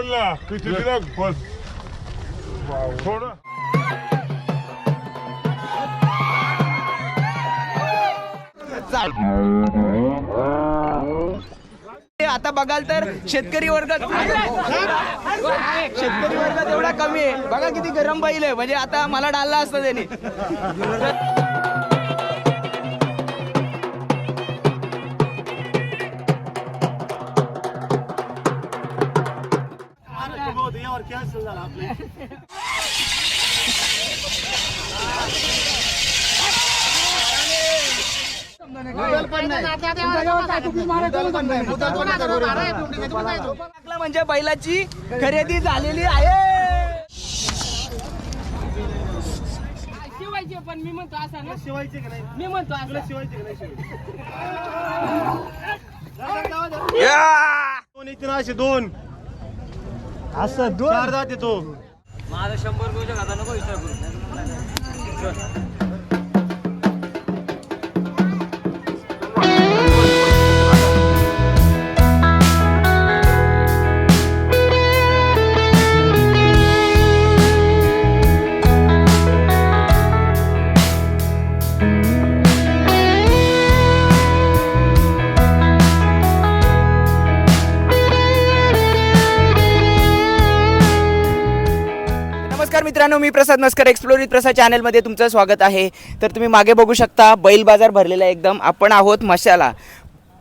किती दिवस बस थोडं आता बघाल तर शेतकरी वर्गात एवढा कमी आहे बघा किती गरम बैल आहे म्हणजे आता मला डालला असतं त्याने म्हणजे बैलाची खरेदी झालेली आहे शिवायचे पण मी म्हणतो असं ना शिवायचे की नाही मी म्हणतो असं शिवायचे की नाही दोन इथे असे दोन असं दोन चार जाते तो माझा 100 गोष्ट खाता नको विचार करू नमस्कार मित्रांनो, मी प्रसाद मस्कर एक्सप्लोर विथ प्रसाद चॅनलमध्ये तुमचं स्वागत आहे. तर तुम्ही मागे बघू शकता बैल बाजार भरलेला आहे एकदम. आपण आहोत म्हशाला,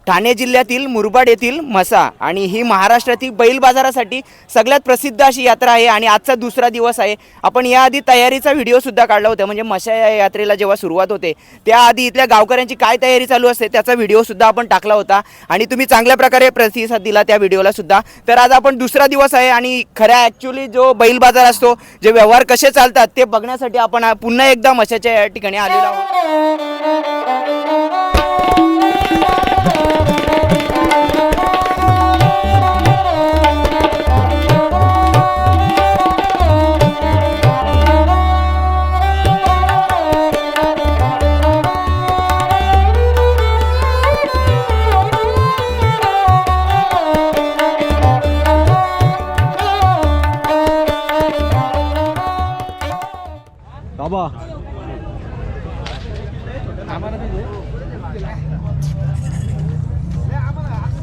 ठाणे जिल्ह्यातील मुरबाड येथील म्हसा, आणि ही महाराष्ट्रातील बैल बाजारासाठी सगळ्यात प्रसिद्ध अशी यात्रा आहे आणि आजचा दुसरा दिवस आहे. आपण याआधी तयारीचा व्हिडिओसुद्धा काढला होता, म्हणजे म्हशा या यात्रेला जेव्हा सुरुवात होते त्याआधी इथल्या गावकऱ्यांची काय तयारी चालू असते त्याचा व्हिडिओसुद्धा आपण टाकला होता आणि तुम्ही चांगल्या प्रकारे प्रतिसाद दिला त्या व्हिडिओलासुद्धा. तर आज आपण दुसरा दिवस आहे आणि खऱ्या ॲक्च्युली जो बैल बाजार असतो, जे व्यवहार कसे चालतात ते बघण्यासाठी आपण पुन्हा एकदा म्हशाच्या या ठिकाणी आलेलो आहोत.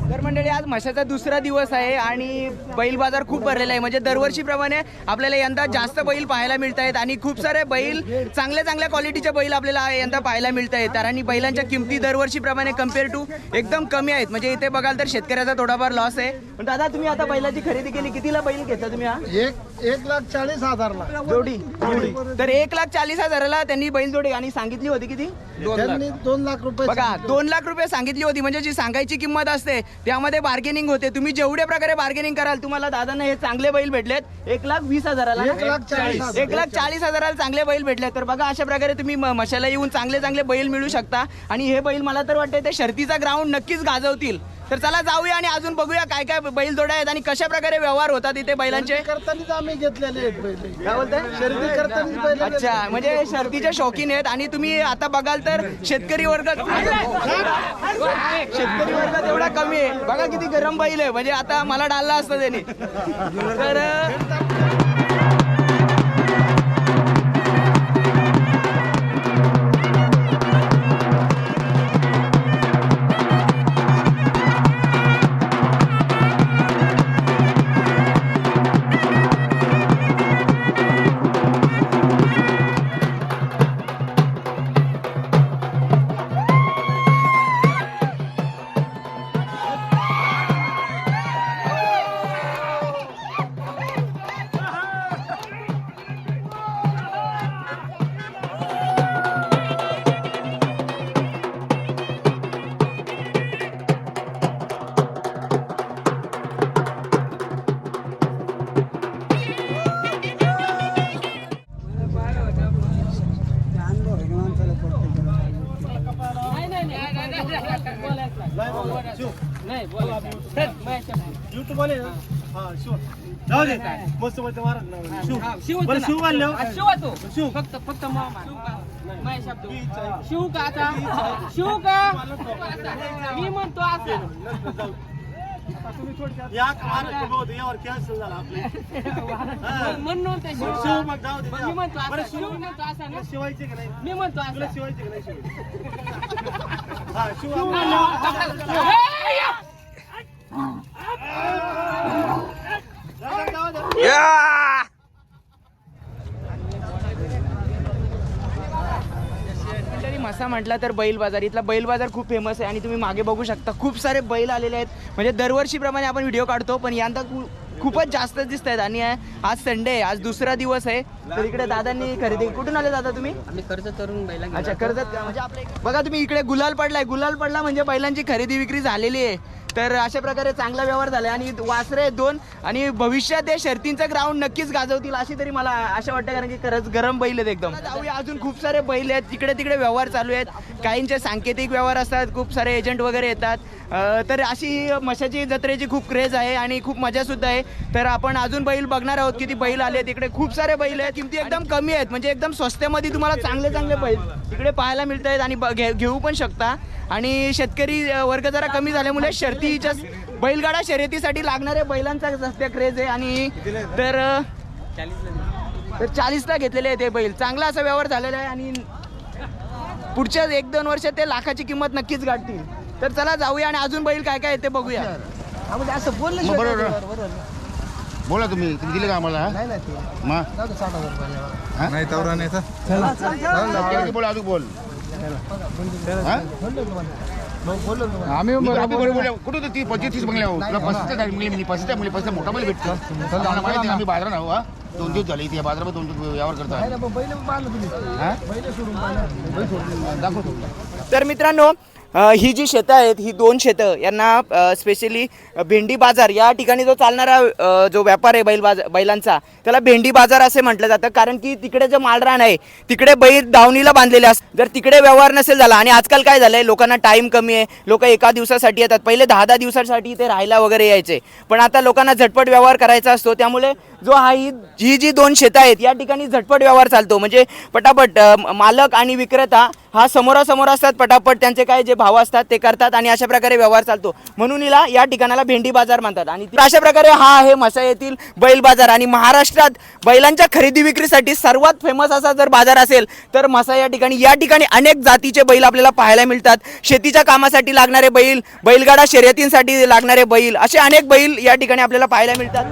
तर मंडळी, आज म्हशाचा दुसरा दिवस आहे आणि बैल बाजार खूप भरलेला आहे. म्हणजे दरवर्षीप्रमाणे आपल्याला यंदा जास्त बैल पाहायला मिळत आहेत आणि खूप सारे बैल चांगल्या क्वालिटीचे बैल आपल्याला यंदा पाहायला मिळत आहेत. आणि बैलांच्या किमती दरवर्षीप्रमाणे कम्पेअर टू एकदम कमी आहेत. म्हणजे इथे बघाल तर शेतकऱ्याचा थोडाफार लॉस आहे. पण दादा, तुम्ही आता बैलाची खरेदी केली, कितीला बैल घेता तुम्ही? हा 1,40,000 जोडी. तर 1,40,000 त्यांनी बैल जोडी आणि सांगितली होती किती? 2 लाख रुपये. बघा, 2 लाख रुपये सांगितली होती. म्हणजे जी सांगायची किंमत असते त्यामध्ये बार्गेनिंग होते. तुम्ही जेवढ्या प्रकारे बार्गेनिंग कराल, तुम्हाला दादांना हे चांगले बैल भेटलेत 1,20,000. 1,40,000 चांगले बैल भेटले. तर बघा, अशा प्रकारे तुम्ही मशाला येऊन चांगले बैल मिळू शकता. आणि हे बैल मला तर वाटतं ते शर्तीचा ग्राउंड नक्कीच गाजवतील. तर चला जाऊया आणि अजून बघूया काय काय बैल जोड्या आहेत आणि कशा प्रकारे व्यवहार होतात इथे बैलांचे. करतानाच आम्ही घेतलेले आहेत बैल. काय बोलताय? शर्दी करतानाच बैल. अच्छा, म्हणजे शर्तीचे शौकीन आहेत. आणि तुम्ही आता बघाल तर शेतकरी वर्गात एवढा कमी आहे बघा किती गरम बैल आहे. म्हणजे आता मला डालला असतं त्याने. तर युट्यूब वाले ना हा शिव जाऊ दे मस्त मस्त मारत ना शिव बरं शिव वाले शिव तो शिव फक्त माय शब्द शिव का आता शिव का मी म्हणतो असं या यावर कॅन्सल झाला आपले म्हणून ते शिव शिव मग जाऊ दे मी म्हणतो बरं असं, शिव म्हणतो असं ना. शिवायचे का नाही मी म्हणतो असं. तुला शिवायचे का नाही शिवायचे हा शिव तरी मसा म्हटला तर बैल बाजार, इथला बैल बाजार खूप फेमस आहे आणि तुम्ही मागे बघू शकता खूप सारे बैल आलेले आहेत. म्हणजे दरवर्षीप्रमाणे आपण व्हिडिओ काढतो पण यंदा खूपच जास्त दिसत आहेत. आणि आज संडे आहे, आज दुसरा दिवस आहे. तर इकडे दादांनी खरेदी, कुठून आले दादा तुम्ही? आम्ही कर्ज तरुण बैला अच्छा, कर्जत म्हणजे आपल्या बघा तुम्ही इकडे गुलाल पडलाय, गुलाल पडला म्हणजे बैलांची खरेदी विक्री झालेली आहे. तर अशा प्रकारे चांगला व्यवहार झालाय आणि वासरे आहेत 2 आणि भविष्यात ते शर्तींचं ग्राउंड नक्कीच गाजवतील अशी तरी मला आशा वाटतं, कारण की खरंच गरम बैल आहेत एकदम. जाऊया, अजून खूप सारे बैल आहेत, तिकडे तिकडे व्यवहार चालू आहेत. काहींचे सांकेतिक व्यवहार असतात, खूप सारे एजंट वगैरे येतात. तर अशी म्हशाची जत्रेची खूप क्रेज आहे आणि खूप मजा सुद्धा आहे. तर आपण अजून बैल बघणार आहोत, किती बैल आले. तिकडे खूप सारे बैल आहेत, किमती एकदम कमी आहेत, म्हणजे एकदम स्वस्त्यामध्ये तुम्हाला चांगले चांगले बैल इकडे पाहायला मिळत आहेत आणि घेऊ पण शकता. आणि शेतकरी वर्ग जरा कमी झाल्यामुळे शर्तीच्या बैलगाडा शर्यतीसाठी लागणाऱ्या बैलांचा सध्या क्रेज आहे. आणि तर 40ला घेतलेले आहे ते बैल. चांगला असा व्यवहार झालेला आहे आणि पुढच्या 1-2 वर्षात ते लाखाची किंमत नक्कीच गाठतील. तर चला जाऊया आणि अजून बैल काय काय आहे ते बघूया. असं बोललं बोला तुम्ही दिले का आम्हाला नाही तवरा नाही तर बोला अजून बोल आम्ही कुठं ती 25-30 बंगल्या तुला 35 मिळेल 35 मोठा बैल भेटतो आम्हाला माहिती आम्ही बाजारात आहो. 2 दिवस झाले इथे बाजारात 2 दिवस व्यवहार करता. तर मित्रांनो, ही जी शेतं आहेत, ही 2 शेतं यांना स्पेशली भेंडी बाजार या ठिकाणी जो चालणारा जो व्यापार आहे बैलांचा, त्याला भेंडी बाजार असे म्हटलं जातं. कारण की तिकडे जो माळरान आहे तिकडे बैल दावणीला बांधलेले असतात. जर तिकडे व्यवहार नसेल झाला, आणि आजकाल काय झालंय, लोकांना टाईम कमी आहे, लोक एका दिवसासाठी येतात. पहिले 10-10 दिवसासाठी ते राहायला वगैरे यायचे, पण आता लोकांना झटपट व्यवहार करायचा असतो. त्यामुळे जो ही जी 2 शेतं आहेत या ठिकाणी झटपट व्यवहार चालतो. म्हणजे पटापट मालक आणि विक्रेता हा समोरासमोर असतात, पटापट त्यांचे काय जे भाव असतात ते करतात आणि अशा प्रकारे व्यवहार चालतो. म्हणून हिला या ठिकाणाला भेंडी बाजार म्हणतात. आणि अशा प्रकारे हा आहे म्हसा येथील बैल बाजार. आणि महाराष्ट्रात बैलांच्या खरेदी विक्रीसाठी सर्वात फेमस असा जर बाजार असेल तर म्हसा या ठिकाणी अनेक जातीचे बैल आपल्याला पाहायला मिळतात. शेतीच्या कामासाठी लागणारे बैल, बैलगाडा शर्यतींसाठी लागणारे बैल, असे अनेक बैल या ठिकाणी आपल्याला पाहायला मिळतात.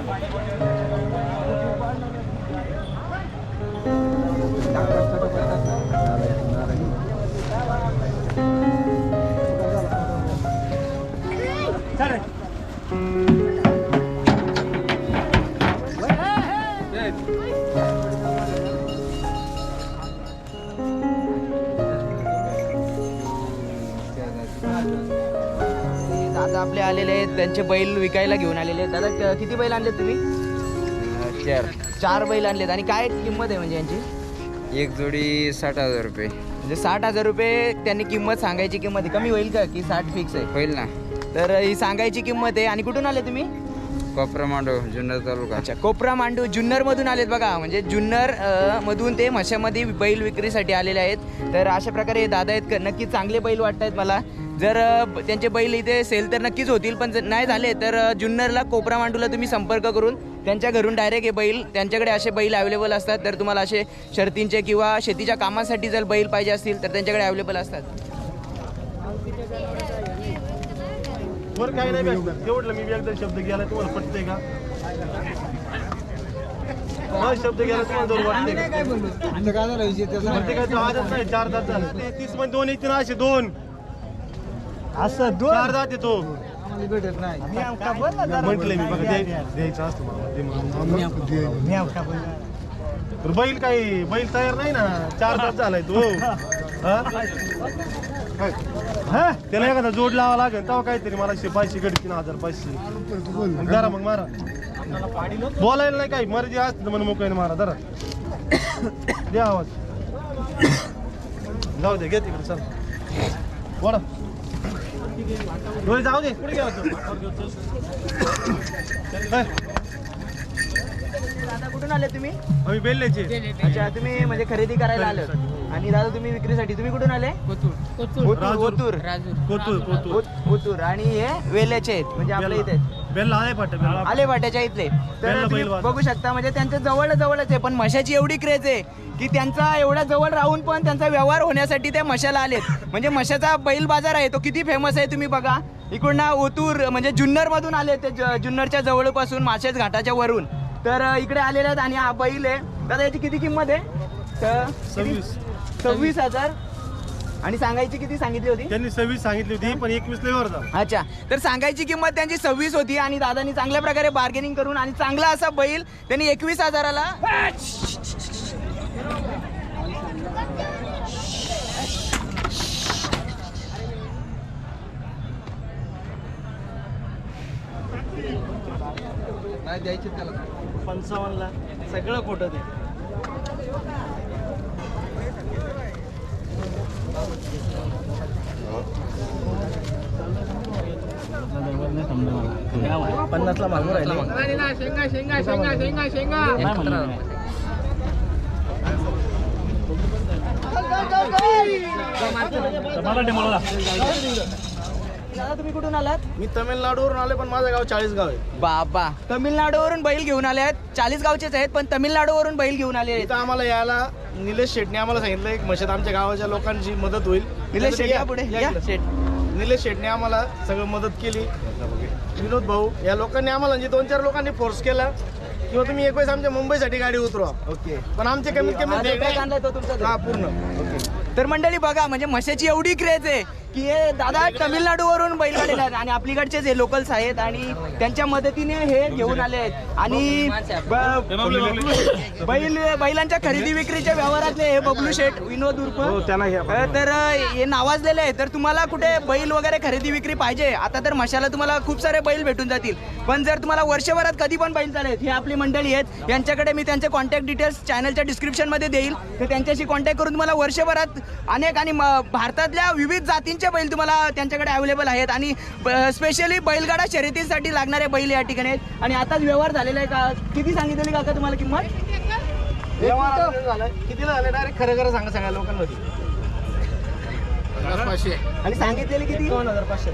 दादा आपले आलेले आहेत, त्यांचे बैल विकायला घेऊन आलेले आहेत. दादा किती बैल आणलेत तुम्ही? 4 बैल आणलेत. आणि काय किंमत आहे म्हणजे यांची? एक जोडी 60,000 रुपये म्हणजे 60,000 रुपये त्यांनी किंमत, सांगायची किंमत आहे. कमी होईल का की 60 फिक्स आहे? होईल ना. तर ही सांगायची किंमत आहे. आणि कुठून आले तुम्ही? कोपरा मांडव, जुन्नर तालुका. अच्छा, कोपरा मांडू जुन्नर मधून आलेत बघा. म्हणजे जुन्नर मधून ते म्हशामध्ये बैल विक्रीसाठी आलेले आहेत. तर अशा प्रकारे दादा आहेत, नक्की चांगले बैल वाटत आहेत मला. जर त्यांचे बैल इथे सेल तर नक्कीच होतील, पण जर नाही झाले तर जुन्नरला कोपरा मांडूला तुम्ही संपर्क करून त्यांच्या घरून डायरेक्ट हे बैल, त्यांच्याकडे असे बैल अवेलेबल असतात. तर तुम्हाला असे शर्तींचे किंवा शेतीच्या कामासाठी जर बैल पाहिजे असतील तर त्यांच्याकडे अवेलेबल असतात. बरं काही नाही भेटणार एवढलं. मी एकदा शब्द गेला तुम्हाला पटतंय का? शब्द गेला तुम्हाला जर वाटतंय का? काय तो आजच नाही, 4 दात झाले. 30 मध्ये 2 येते ना, असे 2 असं 4 दात येतो. म्हटलंय मी बघा, द्यायचं असतं तर बैल काही बैल तयार नाही ना, 4 दात झालाय तो. त्याला एखादा जोड लावा लागेल तेव्हा काहीतरी मला 500 गडी 3,500 जरा मग मारा. बोलायला नाही काही, मर्जी असते म्हणून मोकळीने मारा. जरा द्या आवाज, जाऊ दे, घे तिकडे. चल बोला, जाऊ दे. कुठे गेला कुठून आले तुम्ही? आम्ही बेल्ल्याचे. अच्छा, तुम्ही म्हणजे खरेदी करायला आले आणि दादा तुम्ही विक्रीसाठी. तुम्ही कुठून आले? ओतूर. ओतूर आणि हे वेल्याचे आहेत म्हणजे आपल्या इथे बेल्ला आले पाटा आले वाट्याच्या इथले. तर बेल्ला तुम्ही बैल वाजवतो. बघू शकता म्हणजे त्यांच्या जवळच आहे, पण म्हशाची एवढी क्रेज आहे की त्यांचा एवढ्या जवळ राहून पण त्यांचा व्यवहार होण्यासाठी ते म्हशाला आलेत. म्हणजे म्हशाचा बैल बाजार आहे तो किती फेमस आहे तुम्ही बघा. इकडून ओतूर म्हणजे जुन्नर मधून आले ते, जुन्नरच्या जवळपासून माळशेज घाटाच्या वरून तर इकडे आलेले आहेत. आणि हा बैल आहे दादा, याची किती किंमत आहे? 26,000. आणि सांगायची किती सांगितली होती? त्यांनी 26 सांगितली होती पण 21 वर जा. अच्छा, तर सांगायची किंमत त्यांची 26 होती आणि दादानी चांगल्या प्रकारे बार्गेनिंग करून आणि चांगला असा बैल त्यांनी 21,000ला द्यायचे त्याला 55ला सगळं खोटं ते. पन्नासला मागून राहिले. दादा तुम्ही कुठून आलात? मी तमिळनाडूवरून आले पण माझं गाव 40 गाव आहे. बाबा, तमिळनाडूवरून बैल घेऊन आले आहेत. 40 गावचेच आहेत पण तमिळनाडूवरून बैल घेऊन आले आहेत. इथं आम्हाला यायला निलेश शेटने आम्हाला सांगितलं एक मशात आमच्या गावाच्या लोकांची मदत होईल. निलेश शेट या पुढे या शेट. निलेश शेटने आम्हाला सगळं मदत केली. विनोद भाऊ या लोकांनी आम्हाला म्हणजे 2-4 लोकांनी फोर्स केला किंवा तुम्ही एक वेळेस आमच्या मुंबईसाठी गाडी उतरवा. ओके, पण आमचे कमीत कमी आणलाय तो तुमचा? हा पूर्ण. तर मंडळी बघा म्हणजे म्हशीची एवढी क्रेज आहे की हे दादा तमिळनाडूवरून बैल आलेले आहेत आणि आपलीकडचे जे लोकल्स आहेत आणि त्यांच्या मदतीने हे घेऊन आले आहेत. आणि बैलांच्या खरेदी विक्रीच्या व्यवहारातले हे बबलू शेठ विनोद उर्फ तर हे नावाजलेले आहे. तर तुम्हाला कुठे बैल वगैरे खरेदी विक्री पाहिजे आता तर मशाला तुम्हाला खूप सारे बैल भेटून जातील. पण जर तुम्हाला वर्षभरात कधी पण बैल चालेल, हे आपली मंडळी आहेत यांच्याकडे मी त्यांचे कॉन्टॅक्ट डिटेल्स चॅनलच्या डिस्क्रिप्शन मध्ये देईल. तर त्यांच्याशी कॉन्टॅक्ट करून तुम्हाला वर्षभरात अनेक आणि भारतातल्या विविध जातींचे बैल तुम्हाला त्यांच्याकडे अवेलेबल आहेत आणि स्पेशली बैलगाडा शर्यतीसाठी लागणारे बैल या ठिकाणी आहेत. आणि आताच व्यवहार झालेला आहे का? किती सांगितलेली काका तुम्हाला किंमत? कितीला झालं डायरेक्ट खरं सांगा सगळ्या लोकांमध्ये. आणि सांगितलेली किती? 51,500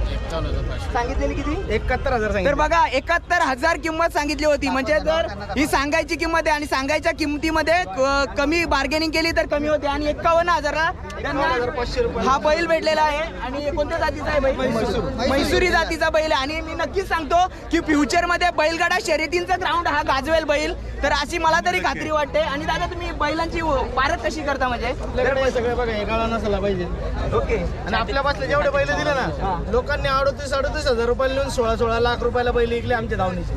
सांगितलेली किती? 71,000 तर बघा 71,000 किंमत सांगितली होती. म्हणजे जर ही सांगायची किंमत आहे आणि सांगायच्या किमतीमध्ये कमी बार्गेनिंग केली तर कमी होते. आणि 51,000ला त्यांना हा बैल भेटलेला आहे. आणि कोणत्या जातीचा आहे बैल? मैसुरी जातीचा बैल आहे. आणि मी नक्कीच सांगतो की फ्युचरमध्ये बैलगाडा शर्यतींचा ग्राउंड हा गाजवेल बैल. तर अशी मला तरी खात्री वाटते. आणि दादा तुम्ही बैलांची पारख कशी करता? म्हणजे सगळे बघा हे गाळा नसायला पाहिजे. ओके, आणि आपल्या पासले जेवढे बैल दिले ना लोकांनी 38,000 रुपयाला लिहून 16 लाख रुपयाला बैल विकले आमच्या धावणीचे.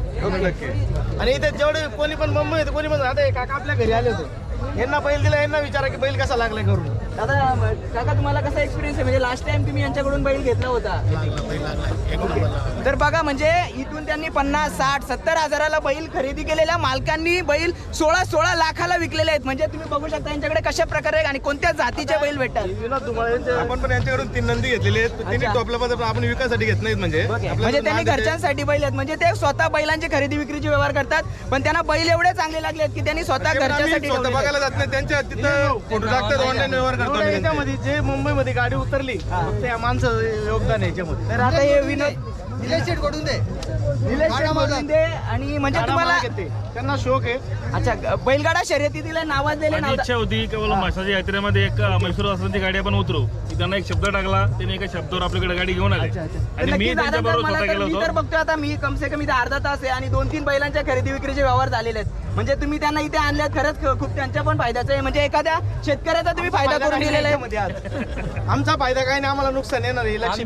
आणि इथे जेवढे कोणी पण मुंबई होते कोणी पण आता हे काका आपल्या घरी आले होते यांना बैल दिला यांना विचारा की बैल कसा लागलाय करून. दादा काका तुम्हाला कसा एक्सपिरियन्स आहे? म्हणजे लास्ट टाइम तुम्ही यांच्याकडून बैल घेतला होता. तर बघा म्हणजे इथून त्यांनी 50, 60, 70 हजाराला बैल खरेदी केलेल्या मालकांनी बैल 16 लाखाला विकलेले आहेत. म्हणजे तुम्ही बघू शकता यांच्याकडे कशा प्रकारे आणि कोणत्या जातीचे बैल भेटतात. विनोद धुमाळे आपण पण यांच्याकडून 3 नंदी घेतलेले आहेत. त्यांनी टॉपला पण आपण विकासाठी घेत नाहीत म्हणजे म्हणजे त्यांनी घरच्यांसाठी बैल आहेत. म्हणजे ते स्वतः बैलांची खरेदी विक्रीचे व्यवहार करतात. पण त्यांना बैल एवढे चांगले लागले की त्यांनी स्वतः घरच्यासाठी स्वतः ठेवलेले आहेत. बघायला जात नाही त्यांच्या तिथं फोटो टाकतात ऑनलाईन व्यवहार करतो आम्ही त्यांचे. याच्यामध्ये जे मुंबईमध्ये गाडी उतरली फक्त या माणसाचं योगदान आहे याच्यामध्ये. तर आता हे विनोद निलेश शेठ बोलून दे. आणि म्हणजे तुम्हाला त्यांना शोक आहे. अच्छा बैलगाडा शर्यतीला नावाजलेले माझी इच्छा होती की बाबा म्हसाच्या यात्रेमध्ये एक मैसूर वासनाची गाडी आपण उतरू. की त्यांना एक शब्द टाकला, त्याने एका शब्दावर आपल्याकडे गाडी घेऊन आले आणि मी त्यांच्याबरोबर स्वतः गेलो मी तर होतो. बघतोय आता मी कमसे कमी इथे अर्धा तास आहे आणि 2-3 बैलांच्या खरेदी विक्रीचे व्यवहार झालेले आहेत. म्हणजे तुम्ही त्यांना इथे आणल्यात खरंच खूप त्यांच्या पण फायद्याचं आहे. म्हणजे एखाद्या शेतकऱ्याचा तुम्ही फायदा करून दिलेला आहे. आमचा फायदा काही नाही आम्हाला नुकसान येणार आहे. लक्ष्मी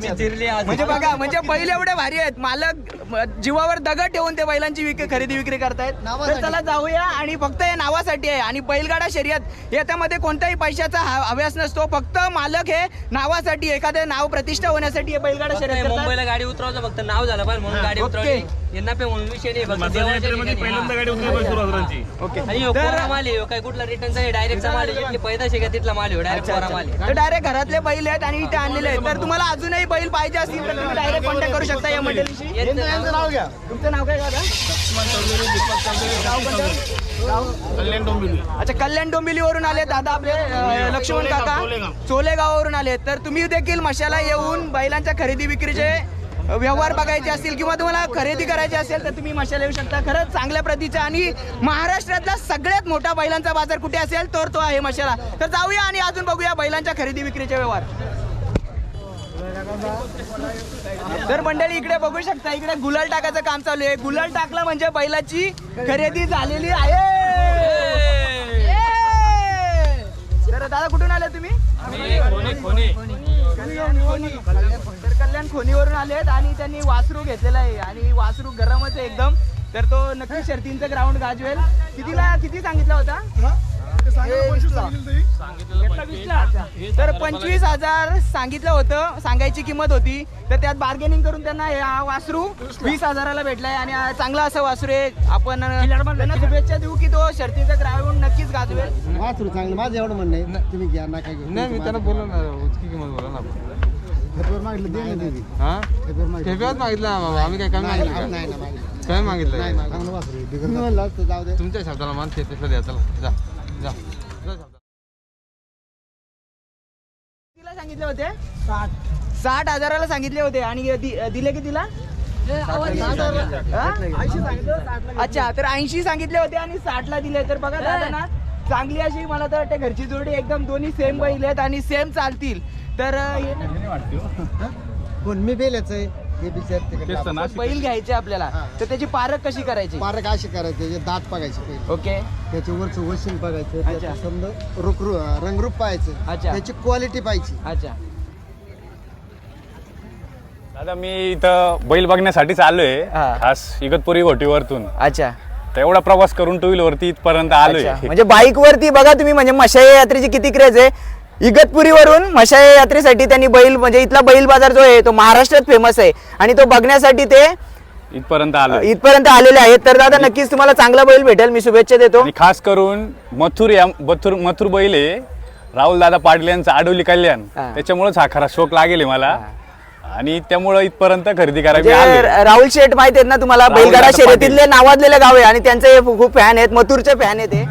म्हणजे बघा म्हणजे बैल एवढे भारी आहेत. मालक जीवावर दगड ठेवून ते बैलांची खरेदी विक्री करतायत. तर चला जाऊया. आणि फक्त हे नावासाठी आहे. आणि बैलगाडा शर्यत याच्यामध्ये कोणत्याही पैशाचा हव्यास नसतो. फक्त मालक हे नावासाठी एखादे नाव प्रतिष्ठा होण्यासाठी हे बैलगाडा शर्यत करतात. मुंबईला गाडी उतरवायचं फक्त नाव झालं पाहिजे म्हणून गाडी उतरवली. यांना पे म्हणून विषय नाही. फक्त म्हसाच्या यात्रेमध्ये पहिल्यांदा गाडी उतरली मैसूर वासनाची. आणि ह्यो कोरा माल आहे. काय कुठला रिटर्नचा डायरेक्टचा माल आहे. जितके पैदाशे का तिथला माल आहे. डायरेक्ट कोरा माल आहे. तर डायरेक्ट घरातले बैल आहेत आणि इथे आणलेले आहेत. तर तुम्हाला अजूनही बैल पाहिजे असतील तर तुम्ही डायरेक्ट कॉन्टॅक्ट करू शकता या मंडळीशी. यांचं नाव घ्या. तुमचं नाव काय दादा? नाव कोणतं? कल्याण डोंबिवली. अच्छा, कल्याण डोंबिवलीवरून आले दादा आपले लक्ष्मण काका चोलेगावावरून आले. तर तुम्ही देखील मशाला येऊन बैलांच्या खरेदी विक्रीचे व्यवहार बघायचे असतील किंवा तुम्हाला खरेदी करायची असेल तर तुम्ही मशाला येऊ शकता. खरंच चांगल्या प्रतीचा आणि महाराष्ट्रातला सगळ्यात मोठा बैलांचा बाजार कुठे असेल तर तो आहे मशाला. तर जाऊया आणि अजून बघूया बैलांच्या खरेदी विक्रीचे व्यवहार. तर मंडळी इकडे बघू शकता, इकडे गुलाल टाकायचं काम चालू आहे. गुलाल टाकला म्हणजे बैलाची खरेदी झालेली आहे. तर दादा कुठून आले तुम्ही? तर कल्याण खोनीवरून आलेत आणि त्यांनी वासरू घेतलेला आहे आणि वासरू गरमच आहे एकदम. तर तो नक्की शर्तींचं ग्राउंड गाजवेल. किती सांगितला होता? तर 25,000 सांगितलं होतं, सांगायची किंमत होती. तर त्यात बार्गेनिंग करून त्यांना हा वासरू 20,000ला भेटलाय आणि चांगला असं वासरू आहे. आपण त्यांना शुभेच्छा देऊ की तो शर्तीचं ग्राउंड नक्कीच गाजवेल. वासरू चांगलं, माझं एवढं म्हणणं आहे. तुम्ही घ्या ना, काय नाही मी त्यांना बोललो ना, उचकी किंमत बोला ना. मागितलं दे ना दिली. हा ठेप्यात मागितलं ना बाबा, आम्ही काय कमी मागितलं का? नाही ना मागितलं. काय मागितलं? चांगलं वासरू आहे. मी म्हणलं असतं जाऊ दे. तुमच्या शब्दाला मान ठेपेसला द्या. चला जा जा जा शब्दाला. कितीला सांगितले होते? 60,000ला सांगितले होते आणि दिले कितीला? अच्छा, तर 80 सांगितले होते आणि 60ला दिले. तर बघा दादा ना, चांगली अशी मला तर वाटतं घरची जोडी एकदम, दोन्ही सेम बैल आहेत आणि सेम चालतील. तर कोण मी बेलेच आहे हे बिचार तिकडे बैल घ्यायचे आपल्याला, तर त्याची पारख कशी करायची? पारक अशी करायचे, त्याचे दात बघायचे पहिले, ओके. त्याच्या वरचं वशील बघायचं, अच्छा. त्याचं समजा रंगरूप पाहायचं, अच्छा. त्याची क्वालिटी पाहायची. अच्छा, दादा मी इथं बैल बघण्यासाठीच आलोय, हा. खास इगतपुरी घोटीवरतून. अच्छा, तर एवढा प्रवास करून टू व्हीलर वरती इथपर्यंत आलोय. अच्छा. म्हणजे बाईक वरती बघा तुम्ही, म्हणजे मशाई यात्रेची किती क्रेज आहे. इगतपुरीवरून मशाई यात्रेसाठी त्यांनी बैल, म्हणजे इथला बैल बाजार जो आहे तो महाराष्ट्रात फेमस आहे आणि तो बघण्यासाठी ते इथपर्यंत आलोय इथपर्यंत आलेले आहेत. तर दादा नक्कीच तुम्हाला चांगला बैल भेटेल, मी शुभेच्छा देतो. आणि खास करून मथुर बैल आहे राहुल दादा पाटील यांचा आडवली कल्याण, हा. त्याच्यामुळेच हा खरा शोक लागेल मला आणि त्यामुळे इथपर्यंत खरेदी करायची. म्हणजे राहुल शेठ माहित आहेत ना तुम्हाला, राहुल बैलगाडा दादा शर्यतीतले नावाजलेले गाव आहे आणि त्यांचे खूप फॅन आहेत, मथुरचे फॅन आहेत ते.